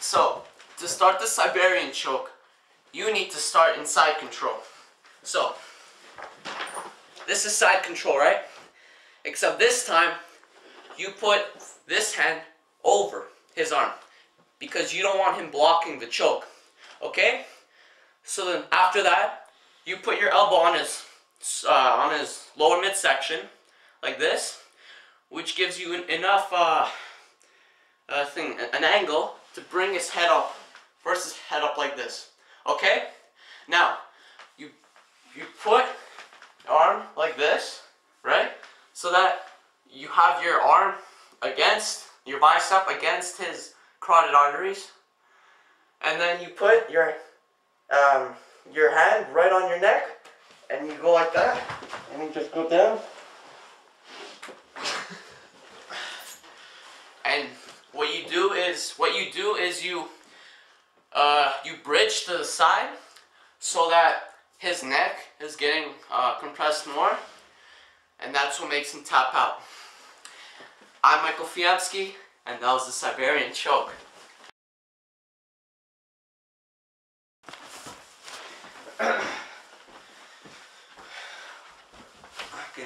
So, to start the Siberian choke, you need to start in side control. So, this is side control, right? Except this time, you put this hand over his arm because you don't want him blocking the choke. Okay? So then after that, you put your elbow on his lower midsection, like this, which gives you enough an angle to bring his head up, first his head up like this. Okay? Now, you put your arm like this, right? So that you have your arm against, your bicep against his carotid arteries. And then you put your hand right on your neck, and you go like that, and you just go down. And what you do is you bridge to the side so that his neck is getting compressed more, and that's what makes him tap out. I'm Michael Fiamski, and that was the Siberian choke. Okay,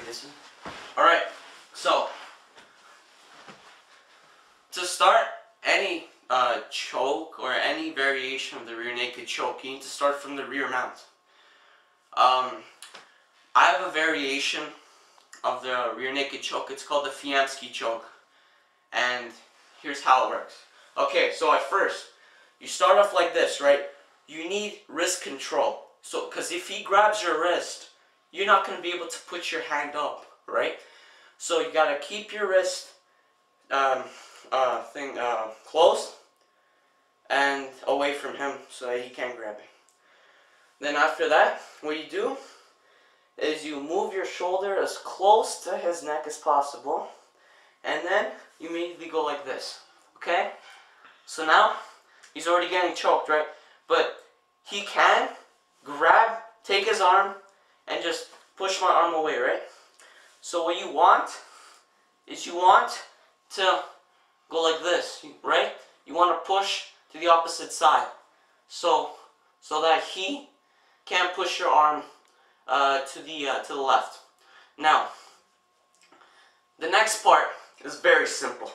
this one. Alright, so to start any choke or any variation of the rear naked choke, you need to start from the rear mount. I have a variation of the rear naked choke. It's called the Fiamski choke, and here's how it works. Okay, so at first you start off like this, right? You need wrist control. So, because if he grabs your wrist, you're not going to be able to put your hand up, right? So you got to keep your wrist closed and away from him so that he can't grab it. Then after that, what you do is you move your shoulder as close to his neck as possible, and then you immediately go like this, okay? So now, he's already getting choked, right? But he can grab, take his arm, and just push my arm away, right? So what you want is you want to go like this, right? You want to push to the opposite side, so that he can't push your arm to the left. Now, the next part is very simple.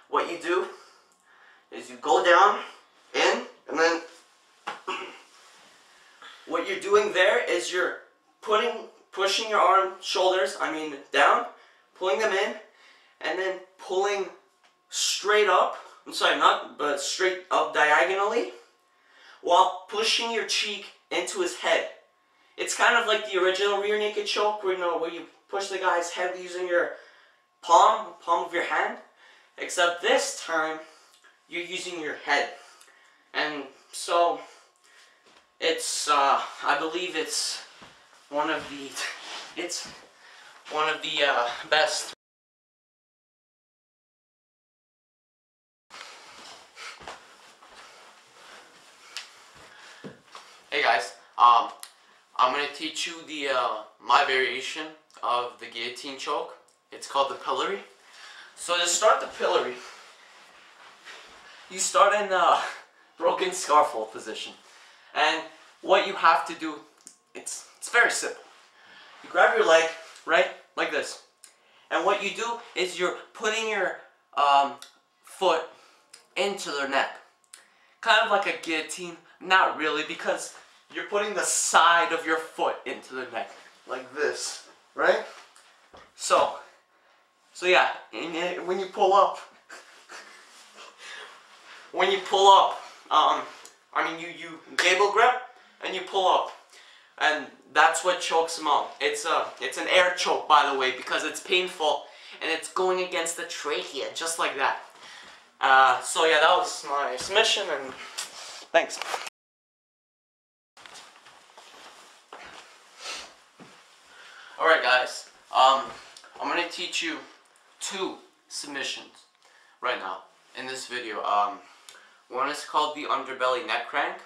What you do is you go down, in, and then what you're doing there is you're pushing your arm, shoulders, down, pulling them in, and then pulling straight up, straight up diagonally, while pushing your cheek into his head. It's kind of like the original rear naked choke, where you push the guy's head using your palm of your hand, except this time you're using your head. And so it's I believe it's one of the best. Hey guys, I'm gonna teach you my variation of the guillotine choke. It's called the pillory. So to start the pillory, you start in broken scarfold position, and what you have to do, it's very simple. You grab your leg, right, like this, and what you do is you're putting your foot into their neck, kind of like a guillotine. Not really, because you're putting the side of your foot into the neck, like this, right? So yeah, and when you pull up, you gable grip and you pull up, and that's what chokes him out. It's an air choke, by the way, because it's painful and it's going against the trachea, just like that. So yeah, that was my submission, and thanks. Alright guys, I'm going to teach you 2 submissions right now in this video. One is called the underbelly neck crank.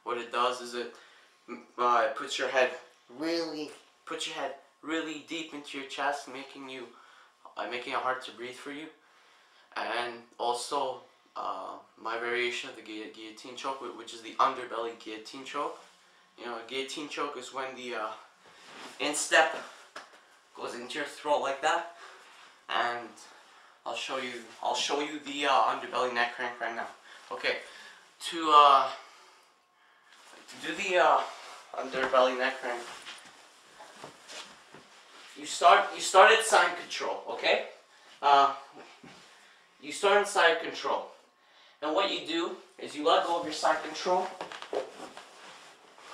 What it does is it puts your head really deep into your chest, making it hard to breathe for you. And also my variation of the guillotine choke, which is the underbelly guillotine choke. You know, a guillotine choke is when the instep goes into your throat like that, and I'll show you the underbelly neck crank right now. Okay, to do the underbelly neck crank, you start at side control. Okay, you start in side control, and what you do is you let go of your side control,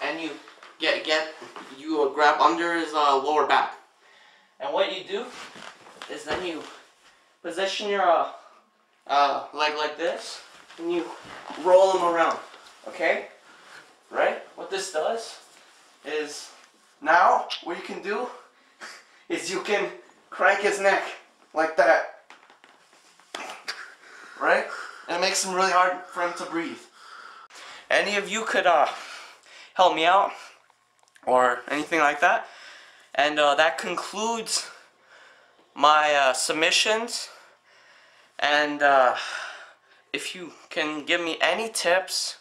and you grab under his lower back, and what you do is then you position your leg like this, and you roll him around. Okay, right? What this does is, now what you can do is you can crank his neck like that, right? And it makes him really hard for him to breathe. Any of you could help me out or anything like that, and that concludes my submissions. And if you can give me any tips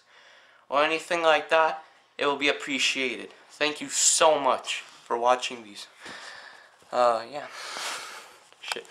or anything like that, it will be appreciated. Thank you so much for watching these. Yeah. Shit.